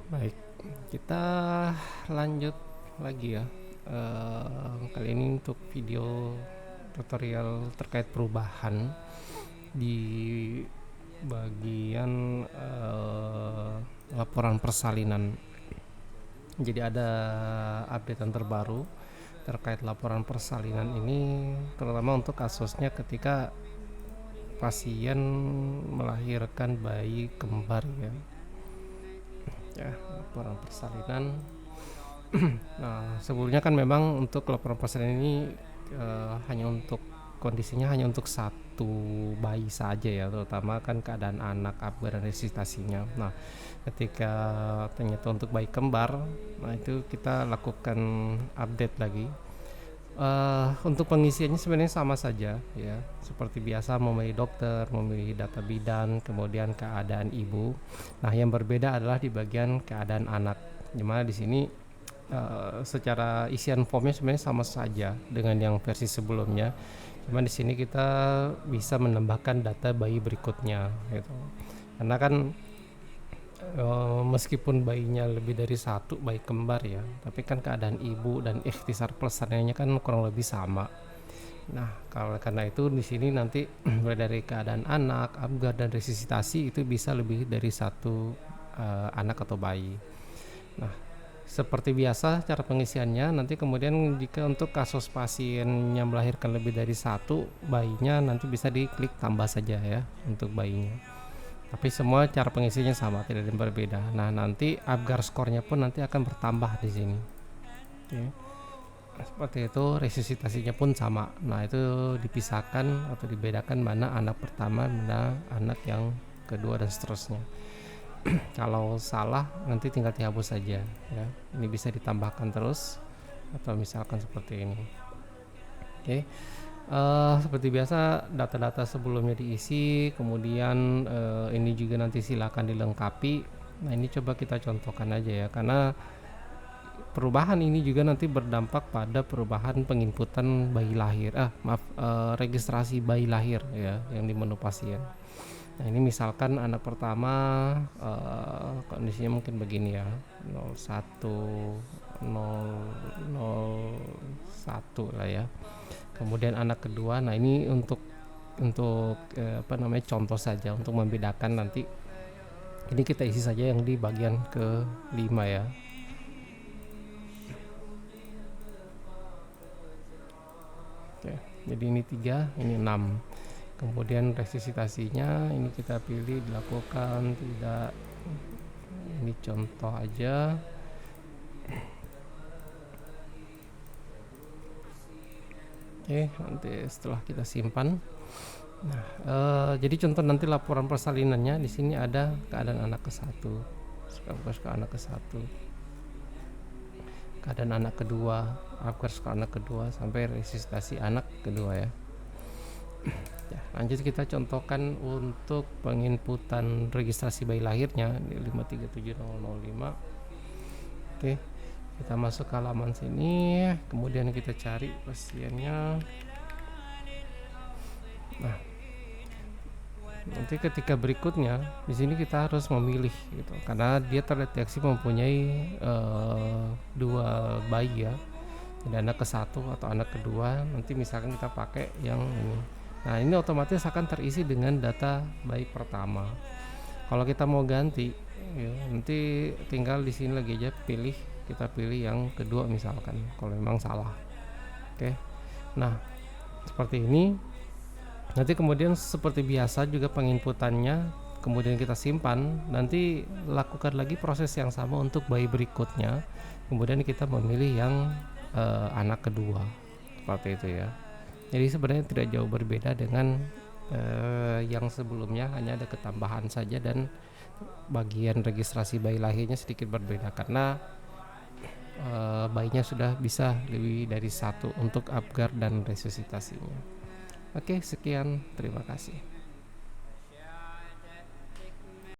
Baik, kita lanjut lagi ya. Kali ini untuk video tutorial terkait perubahan di bagian laporan persalinan. Jadi ada updatean terbaru terkait laporan persalinan ini, terutama untuk kasusnya ketika pasien melahirkan bayi kembar ya. Laporan persalinan. Nah, sebelumnya kan memang untuk laporan persalinan ini hanya untuk kondisinya hanya untuk satu bayi saja ya, terutama kan keadaan anak, ABG dan resusitasinya. Nah, ketika ternyata untuk bayi kembar, nah itu kita lakukan update lagi. Untuk pengisiannya sebenarnya sama saja ya, seperti biasa memilih dokter, memilih data bidan, kemudian keadaan ibu. Nah, yang berbeda adalah di bagian keadaan anak, dimana di sini secara isian formnya sebenarnya sama saja dengan yang versi sebelumnya. Cuma di sini kita bisa menambahkan data bayi berikutnya gitu. Karena kan meskipun bayinya lebih dari satu, bayi kembar ya, tapi kan keadaan ibu dan ikhtisar pelesariannya kan kurang lebih sama. Nah, karena itu di sini nanti mulai dari keadaan anak, ABG dan resusitasi itu bisa lebih dari satu anak atau bayi. Nah, seperti biasa cara pengisiannya, nanti kemudian jika untuk kasus pasien yang melahirkan lebih dari satu bayinya, nanti bisa diklik tambah saja ya untuk bayinya. Tapi semua cara pengisinya sama, tidak ada yang berbeda. Nah, nanti ABGAR skornya pun nanti akan bertambah di sini. Oke. Seperti itu, resusitasinya pun sama. Nah, itu dipisahkan atau dibedakan mana anak pertama, mana anak yang kedua dan seterusnya. Kalau salah nanti tinggal dihapus saja ya. Ini bisa ditambahkan terus atau misalkan seperti ini. Oke. Seperti biasa data-data sebelumnya diisi, kemudian ini juga nanti silakan dilengkapi. Nah, ini coba kita contohkan aja ya, karena perubahan ini juga nanti berdampak pada perubahan penginputan bayi lahir, registrasi bayi lahir ya yang di menu pasien. Nah, ini misalkan anak pertama kondisinya mungkin begini ya, 01 lah ya. Kemudian anak kedua, nah ini untuk contoh saja untuk membedakan. Nanti ini kita isi saja yang di bagian ke-5 ya. Oke, jadi ini 3, ini 6. Kemudian resusitasinya ini kita pilih dilakukan tidak, ini contoh aja. Oke, nanti setelah kita simpan. Nah, jadi contoh nanti laporan persalinannya di sini ada keadaan anak ke-1, anak ke-1, keadaan anak kedua, anak kedua sampai resusitasi anak kedua ya. Ya, lanjut kita contohkan untuk penginputan registrasi bayi lahirnya di 537.005. Oke, kita masuk ke halaman sini, kemudian kita cari pasiennya. Nah, nanti ketika berikutnya di sini kita harus memilih gitu, karena dia terdeteksi mempunyai dua bayi ya, jadi anak ke-1 atau anak kedua. Nanti misalkan kita pakai yang ini. Nah, ini otomatis akan terisi dengan data bayi pertama. Kalau kita mau ganti ya, nanti tinggal di sini lagi aja pilih, kita pilih yang kedua misalkan kalau memang salah. Oke. Nah, seperti ini. Nanti kemudian seperti biasa juga penginputannya, kemudian kita simpan. Nanti lakukan lagi proses yang sama untuk bayi berikutnya, kemudian kita memilih yang anak kedua, seperti itu ya. Jadi sebenarnya tidak jauh berbeda dengan yang sebelumnya, hanya ada ketambahan saja dan bagian registrasi bayi lahirnya sedikit berbeda karena bayinya sudah bisa lebih dari satu untuk ABGAR dan resusitasinya. Oke, sekian, terima kasih.